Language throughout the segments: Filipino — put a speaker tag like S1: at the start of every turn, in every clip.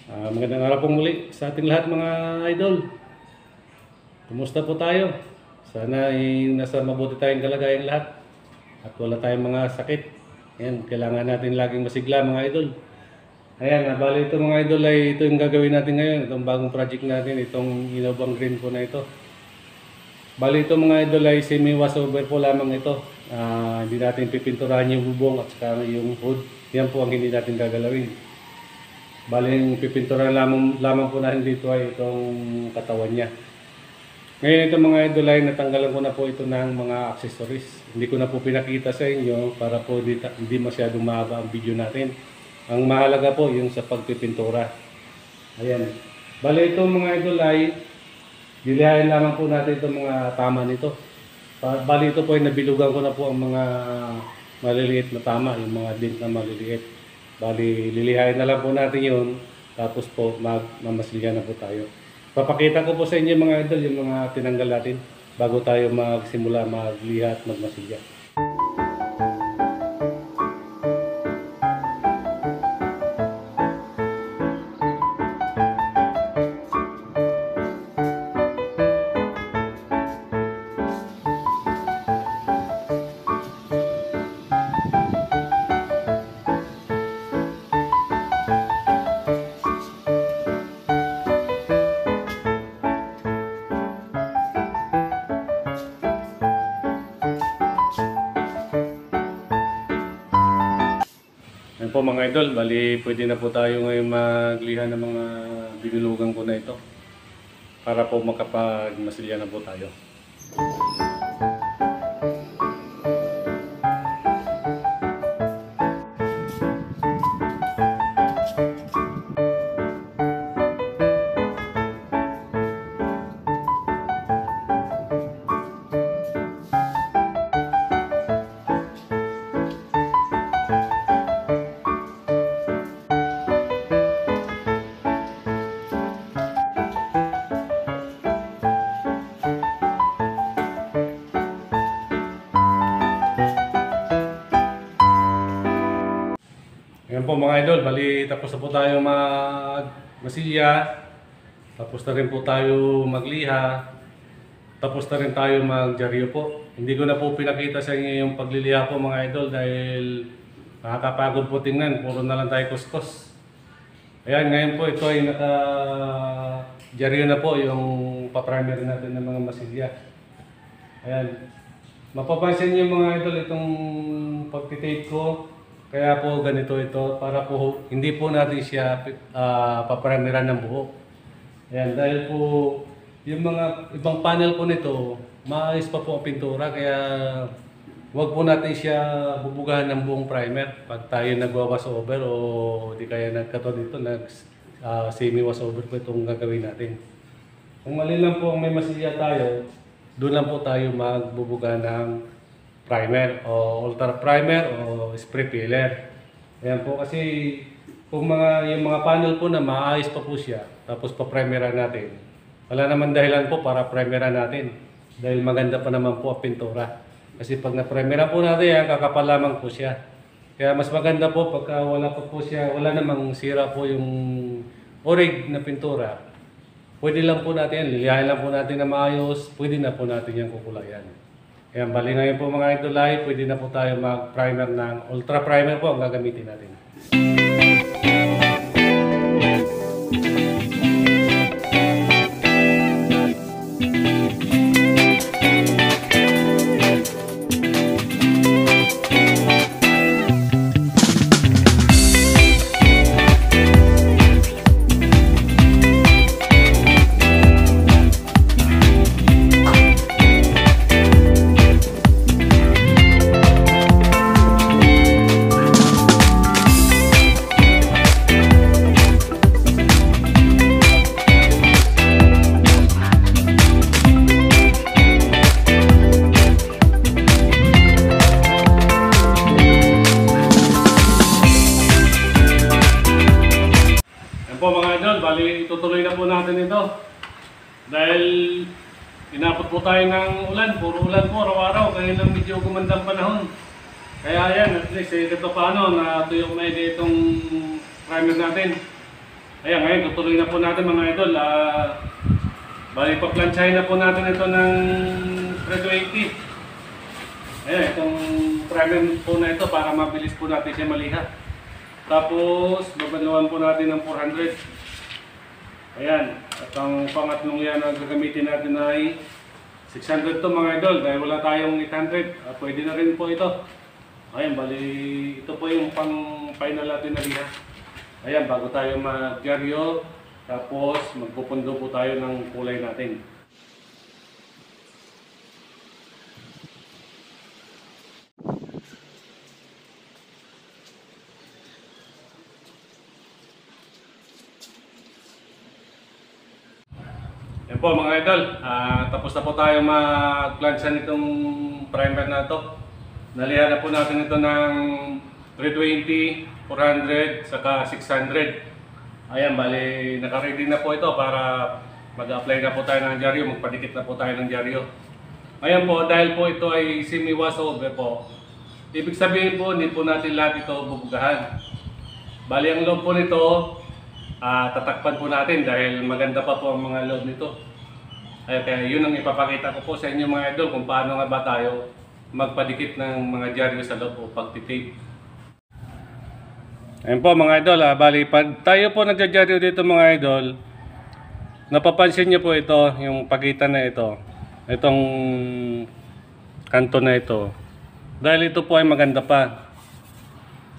S1: Magandang araw po muli sa ating lahat mga idol. Kumusta po tayo? Sana ay nasa mabuti tayong kalagayan lahat at wala tayong mga sakit. Ayan, kailangan natin laging masigla mga idol. Ayan, bali ito mga idol ay ito yung gagawin natin ngayon. Itong bagong project natin, itong inobang green po na ito. Bali ito mga idol ay semi-washover po lamang ito. Hindi natin pipinturahan yung bubong at saka yung hood. Yan po ang hindi natin gagalawin. Bali yung pipinturahan lamang po natin dito ay itong katawan niya. Ngayon ito mga idol ay natanggalan ko na po ito ng mga accessories. Hindi ko na po pinakita sa inyo para po hindi masyadong mahaba ang video natin. Ang mahalaga po yung sa pagpipintura. Ayan. Bali ito mga idol ay dilihain lamang po natin itong mga tama nito. Bali ito po ay nabilugan ko na po ang mga maliliit na tama, yung mga dent na maliliit. Bali lilihain na lang po natin yun. Tapos po mamasilya na po tayo. Papakita ko po sa inyo mga idol yung mga tinanggal natin bago tayo magsimula magliha at magmasilya. Yan po mga idol, bali pwede na po tayo ngayon magliha ng mga binulugan ko na ito para po makapagmasilya na po tayo. Ayan po mga idol, bali tapos na po tayo magmasilya, tapos na rin po tayo magliha, tapos na rin tayo magdyaryo po. Hindi ko na po pinakita sa inyo yung pagliliha po mga idol dahil nakakapagod po tingnan, puro na lang tayo kuskus. Ayan, ngayon po ito ay naka-dyaryo na po yung pa-primer natin ng mga masilya. Ayan, mapapansin niyo mga idol itong pagtitape ko. Kaya po ganito ito para po hindi po natin siya paprimeran ng buhok. Ayan, dahil po yung mga ibang panel po nito, maayos pa po ang pintura kaya wag po natin siya bubugahan ng buong primer pag tayo nagwa-wash over o di kaya dito semi wash over po itong gagawin natin. Kung mali lang po ang may masilya tayo, doon lang po tayo magbubuga ng primer o ultra primer o spray filler. Ayan po kasi kung yung mga panel po na maayos pa po siya tapos pa-primeran natin, wala naman dahilan po para primeran natin dahil maganda pa naman po ang pintura. Kasi pag na-primeran po natin yan, kakapal lamang po siya. Kaya mas maganda po pagka wala pa po siya, wala namang sira po yung orig na pintura. Pwede lang po natin, lilihain lang po natin na maayos, pwede na po natin yung kukulayan. Ayan, bali ngayon po mga idol ay pwede na po tayo mag-primer ng ultra primer po ang gagamitin natin. Bali, itutuloy na po natin ito. Dahil inabot po tayo ng ulan, puro ulan po araw-araw, kaya lang medyo gumandang panahon. Kaya yan, at least ito paano, natuyo ko na itong primer natin. Ayan, ngayon tutuloy na po natin mga idol. Bali pa-planchahin na po natin ito ng 320. Ayan, itong primer po na ito para mabilis po natin siya maliha. Tapos babaluan po natin ng 400. Ayan, at ang pangatlong yan na gagamitin natin ay 600 to mga idol dahil wala tayong 800. Pwede na rin po ito. Ayan, bali ito po yung pang final natin na liha. Ayan, bago tayo magdyaryo, tapos magpupundo po tayo ng kulay natin. Yan po mga idol, tapos na po tayo mag-plancha nitong primer na ito. Nalihan na po natin ito ng 320, 400, saka 600. Ayan, bali naka-ready na po ito para mag-apply na po tayo ng dyaryo, magpadikit na po tayo ng dyaryo. Ayan po, dahil po ito ay semi-wash over po, ibig sabihin po, hindi po natin lahat ito bubugahan. Bali ang loob po nito, tatakpan po natin dahil maganda pa po ang mga loob nito. Ay, kaya yun ang ipapakita ko po sa inyo mga idol kung paano nga ba tayo magpadikit ng mga dyaryo sa loob o pagtitape. Ayun po mga idol, bali pag tayo po nagdyaryo dito mga idol, napapansin nyo po ito, yung pagitan na ito, itong kanto na ito, dahil ito po ay maganda pa.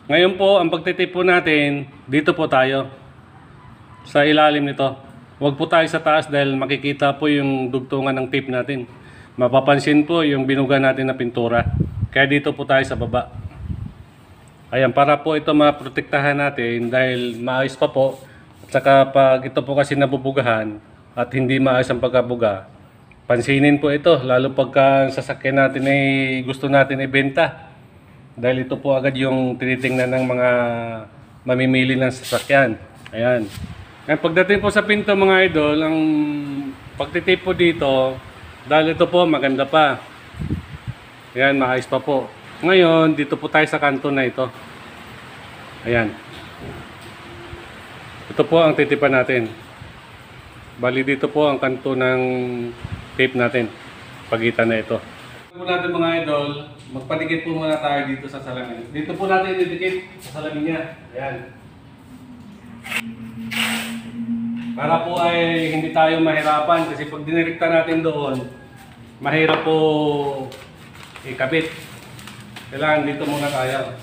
S1: Ngayon po, ang pagtitape po natin, dito po tayo sa ilalim nito. Huwag po tayo sa taas dahil makikita po yung dugtungan ng tape natin. Mapapansin po yung binuga natin na pintura. Kaya dito po tayo sa baba. Ayan, para po ito maprotektahan natin dahil maayos pa po. At saka pag ito po kasi nabubugahan at hindi maayos ang pagkabuga, pansinin po ito. Lalo pagka sasakyan natin ay gusto natin ibenta. Dahil ito po agad yung tinitingnan ng mga mamimili ng sasakyan. Ayan. Ngayon, pagdating po sa pinto mga idol, ang pagtitape po dito, dahil ito po maganda pa. Ayan, maayos pa po. Ngayon, dito po tayo sa kanto na ito. Ayan. Ito po ang titipan natin. Bali dito po ang kanto ng tape natin. Pagitan na ito. Po natin mga idol, magpadikit po muna tayo dito sa salamin. Dito po natin ididikit sa salamin niya. Ayan. Para po ay hindi tayo mahirapan kasi pag dinirekta natin doon, mahirap po ikabit. Kailangan dito muna tayo.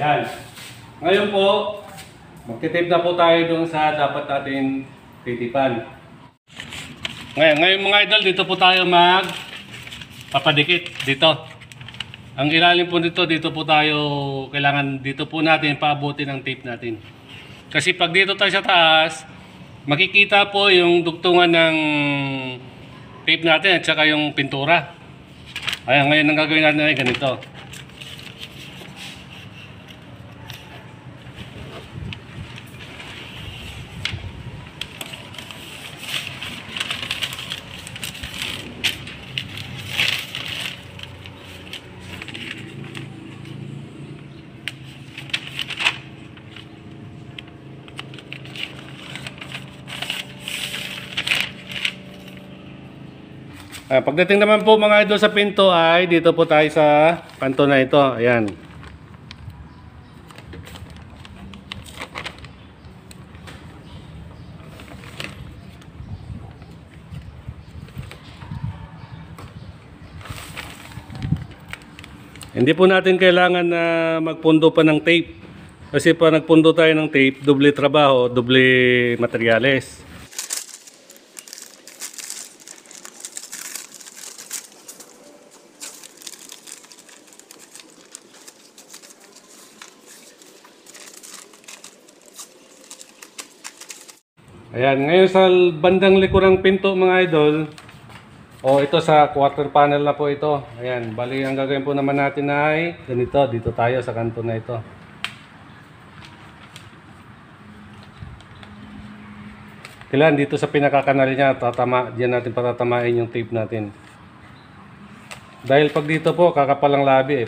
S1: Ayan. Ngayon po, magtitape na po tayo doon sa dapat natin titipan. Ngayon mga idol, dito po tayo papadikit dito. Ang ilalim po dito po tayo, kailangan dito po natin paabutin ang tape natin. Kasi pag dito tayo sa taas, makikita po yung dugtungan ng tape natin at saka yung pintura. Ayan, ngayon ang gagawin natin ay ganito. Pagdating naman po mga idol sa pinto ay dito po tayo sa kanto na ito. Ayan. Hindi po natin kailangan na magpundo pa ng tape. Kasi pag nagpundo tayo ng tape, doble trabaho, doble materyales. Ayan, ngayon sa bandang likurang pinto mga idol, ito sa quarter panel na po ito. Ayan, bali ang gagawin po naman natin ay ganito, dito tayo sa kanto na ito. Kailangan dito sa pinakakanal niya, diyan natin patatamain yung tape natin. Dahil pag dito po, kakapalang labi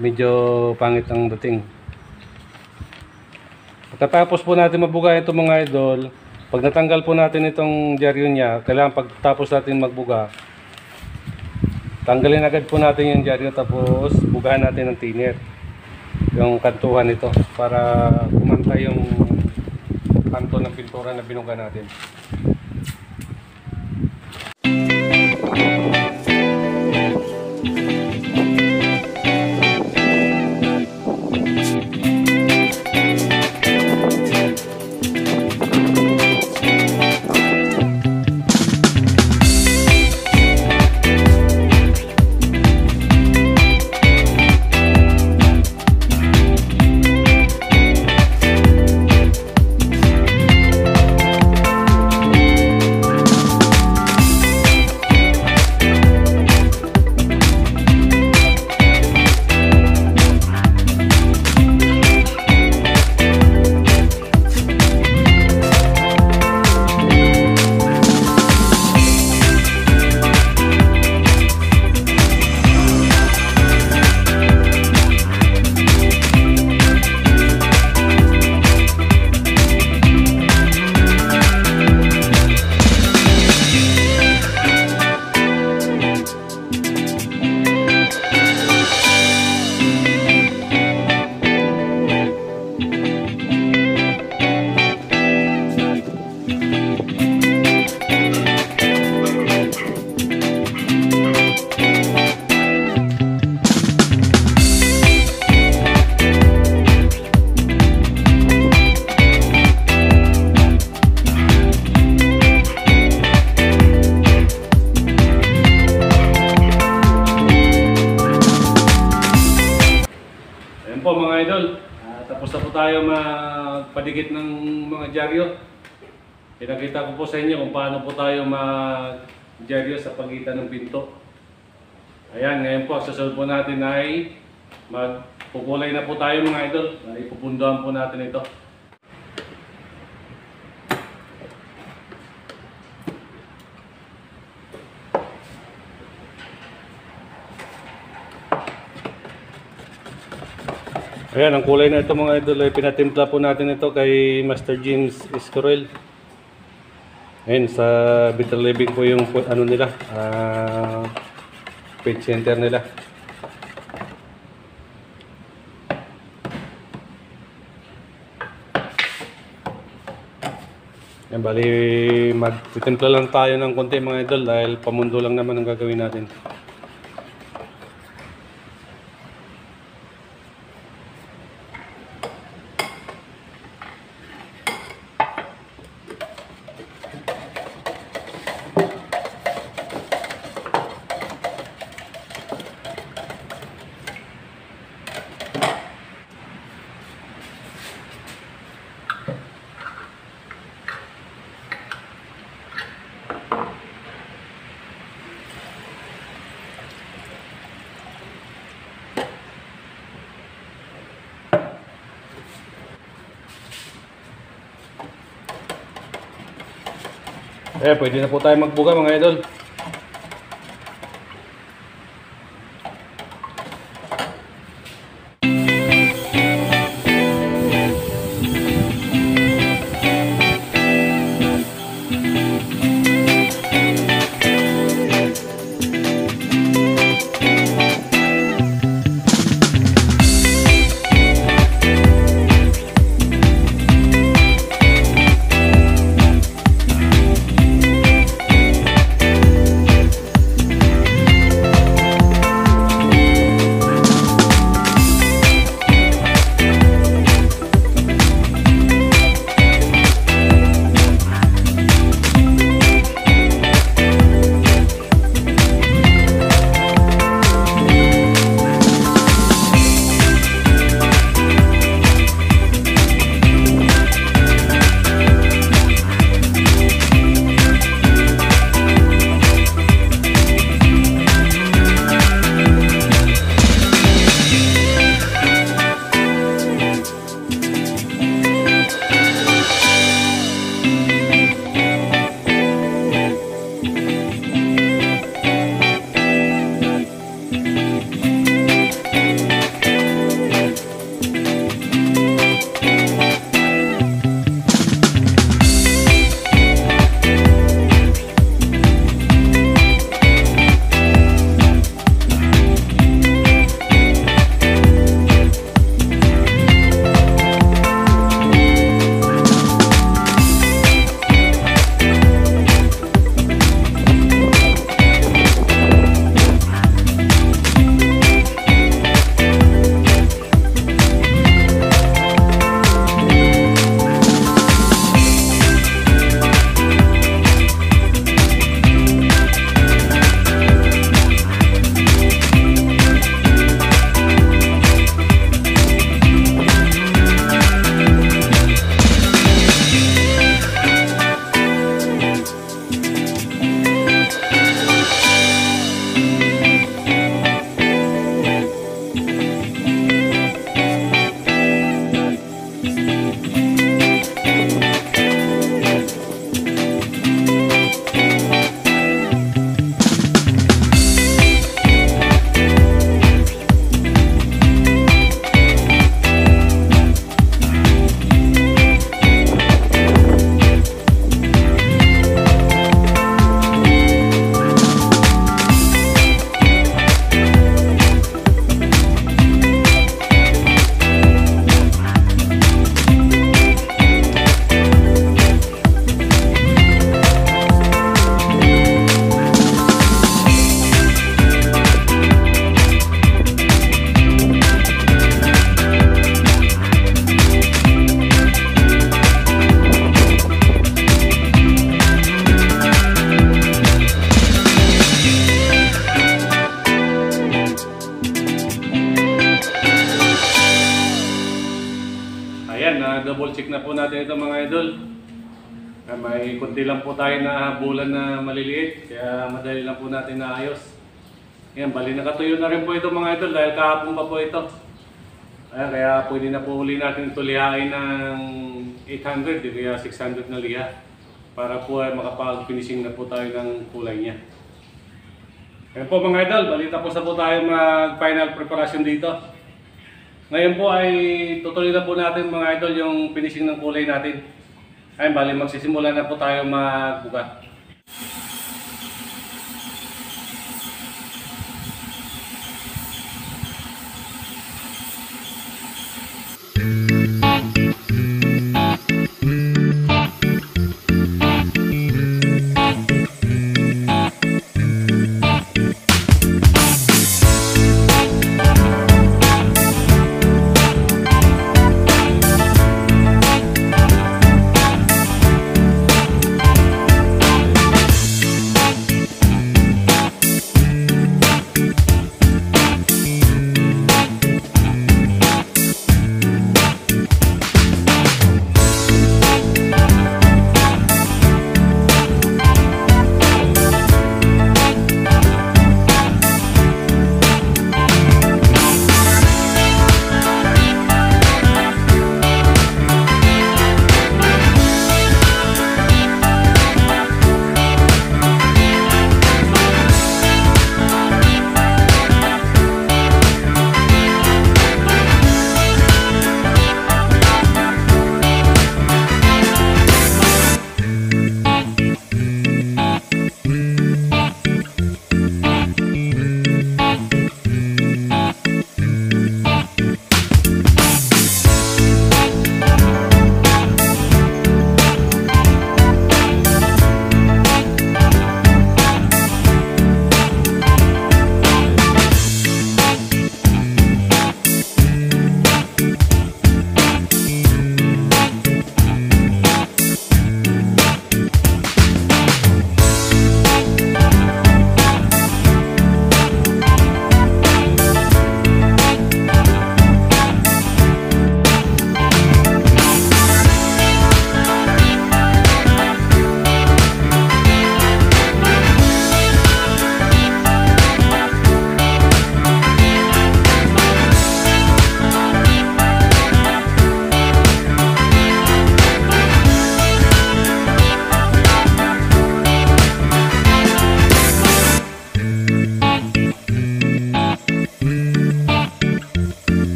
S1: medyo pangit ang dating. Pagkatapos po natin mabuga ito mga idol, pag natanggal po natin itong dyaryo niya, kailangan pagtapos natin magbuga, tanggalin agad po natin yung dyaryo tapos bugahan natin ng thinner, yung kantuhan nito para kumantay yung kanto ng pintura na binuga natin. Po mga idol, tapos na po tayo magpadikit ng mga dyaryo. Pinakita ko po sa inyo kung paano po tayo mag-dyaryo sa pagitan ng pinto. Ayan, ngayon po, susunod po natin ay magpukulay na po tayo mga idol. Ipupunduhan po natin ito. Ayan, ang kulay na ito mga idol ay pinatimpla po natin ito kay Master James Escorel. Ayan, sa bitter living po yung ano nila, page center nila. Ayan, bali magtitimpla lang tayo ng konti mga idol dahil pamundo lang naman ang gagawin natin. Pwede na po tayo magbuga mga idol. natin ito mga idol. May kunti lang po tayo na bulan na maliliit, kaya madali lang po natin naayos. Yan, bali nakatuyo na rin po ito mga idol dahil kahapon pa po ito. Ayan, kaya pwede na po uli natin ito lihain ng 800, kaya 600 na liha. Para po ay makapag-finishing na po tayo ng kulay niya. Ayan po mga idol, bali tapos na po tayo mag-final preparation dito. Ngayon po ay tutuloy na po natin mga idol yung finishing ng kulay natin. Ayun, bali magsisimula na po tayo magbuka.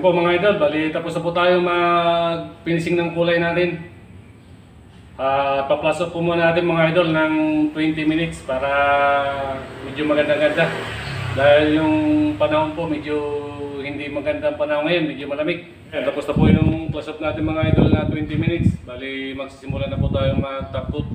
S1: po mga idol, bali tapos na po tayo mag-finishing ng kulay natin. Pa-plus up po muna natin mga idol ng 20 minutes para medyo maganda-ganda. Dahil yung panahon po medyo hindi maganda ang panahon ngayon, medyo malamig. Tapos na po yung plus up natin mga idol na 20 minutes. Bali magsisimula na po tayo mag-top coat.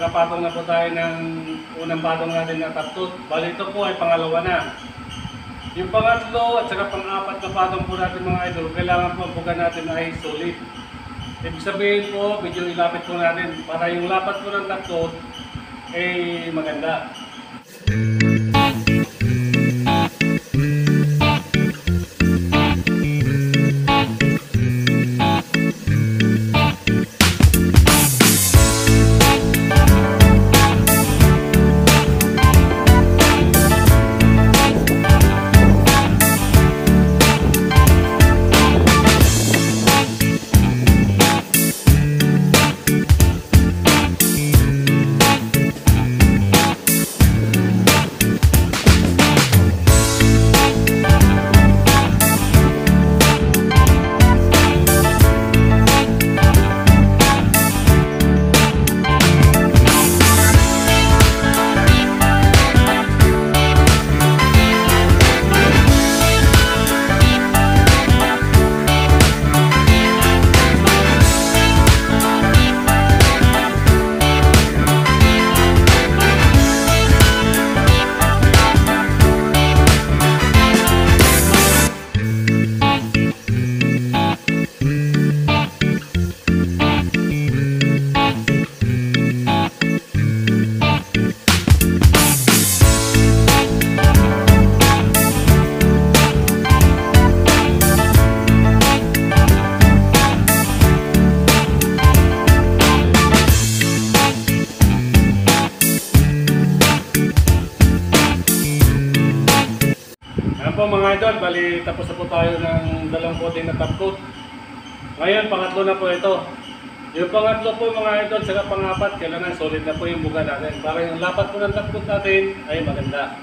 S1: nakapatong na po tayo ng unang patong natin na top. Bali ito po ay pangalawa na. Yung pangatlo at saka pang-apat na patong po natin mga idol, kailangan po ang buga natin ay solid. Ibig sabihin po, medyo ilapit po natin para yung lapat po ng top ay maganda. Po mga idol, bali tapos na po tayo ng dalawang coating na top coat. Ngayon, pangatlo na po ito. Yung pangatlo po mga idol, saka pangapat, kailangan solid na po yung buga natin. Para yung lapat po ng top coat natin ay maganda.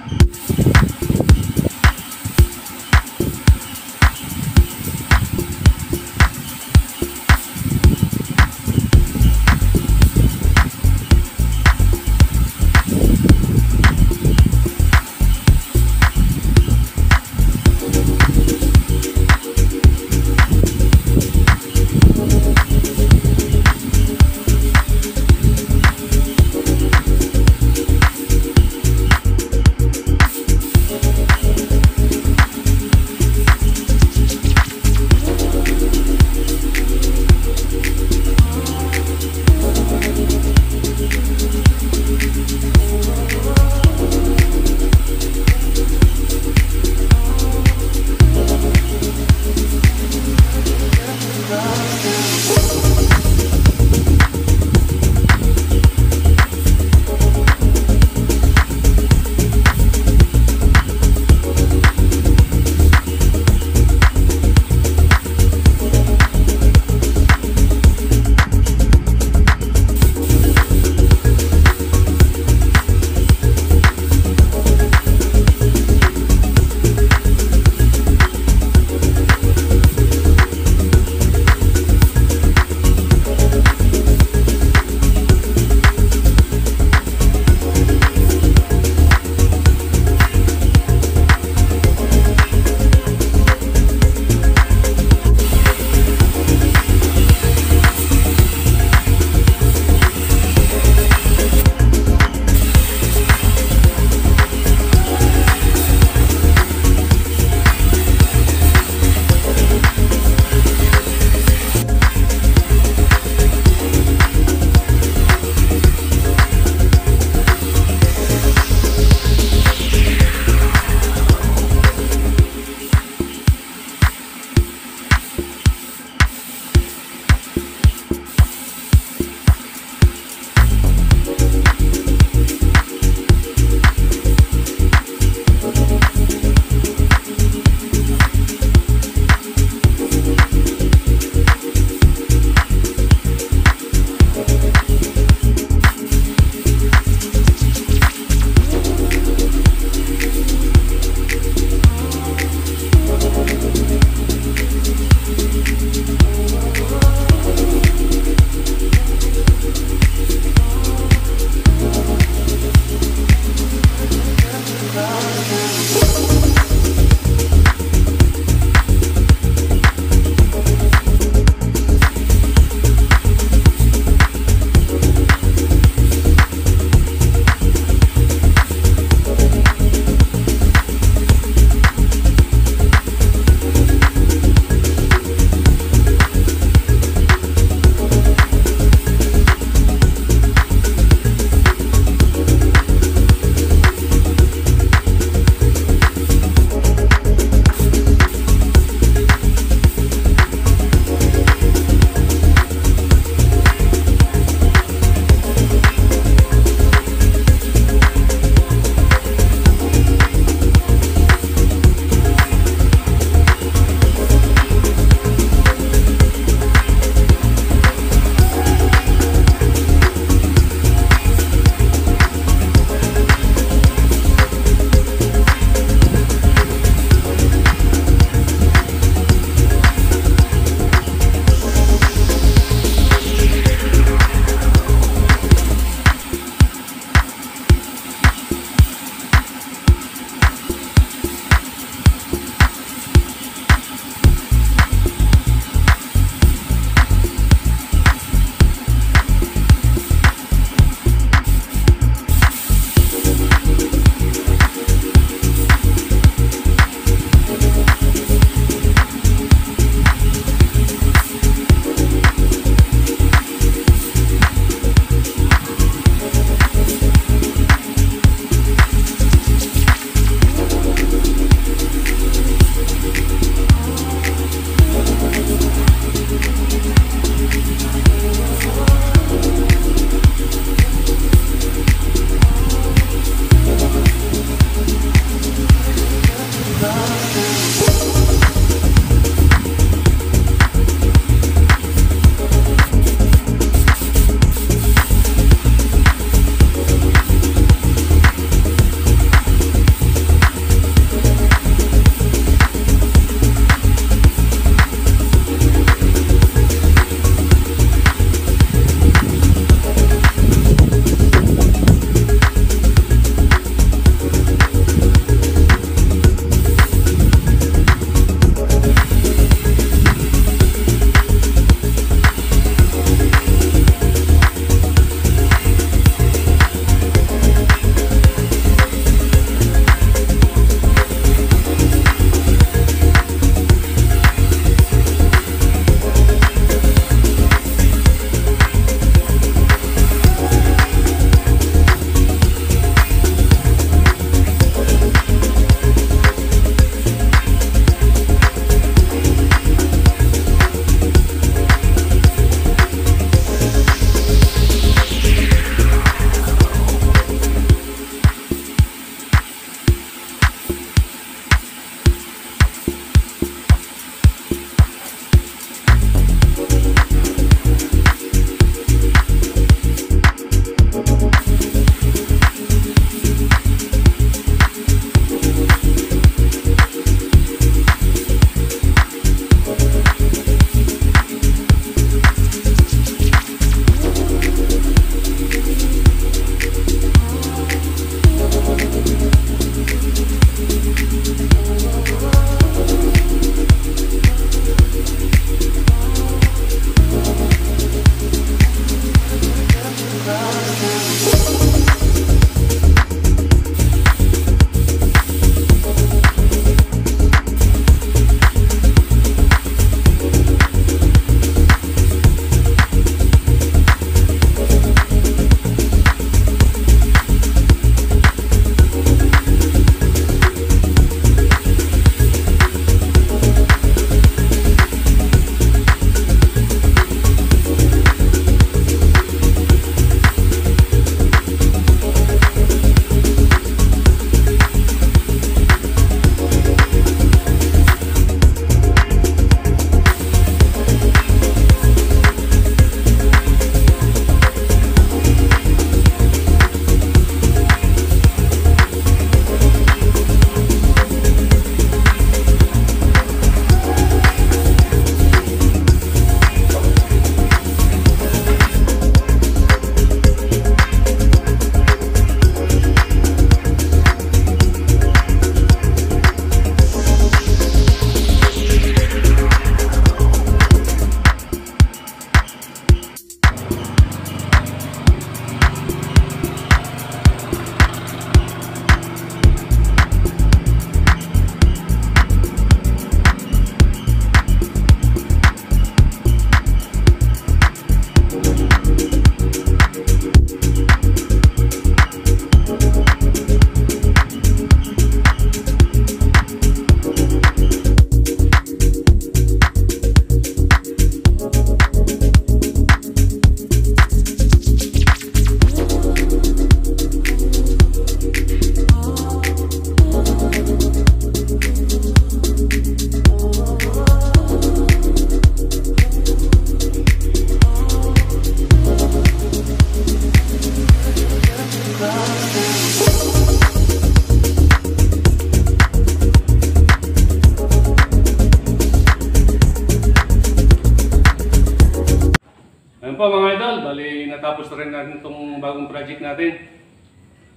S1: idol, bali natapos na rin natin itong bagong project natin.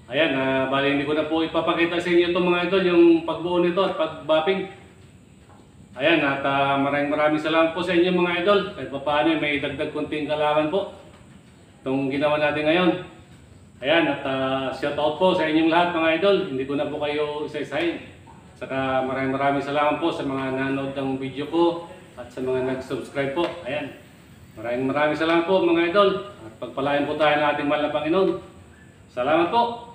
S1: Ayan, bali hindi ko na po ipapakita sa inyo itong mga idol, yung pagbuo nito at pagbapping. Ayan, at maraming salamat po sa inyo mga idol. Kahit pa paano may dagdag konting kalaman po itong ginawa natin ngayon. Ayan, at shout out po sa inyong lahat mga idol. Hindi ko na po kayo isa-isahin. Saka maraming salamat po sa mga nanood ng video ko at sa mga nag-subscribe po. Ayan, maraming salamat po mga idol. At pagpalain po tayo ng ating mahal na Panginoon. Salamat po.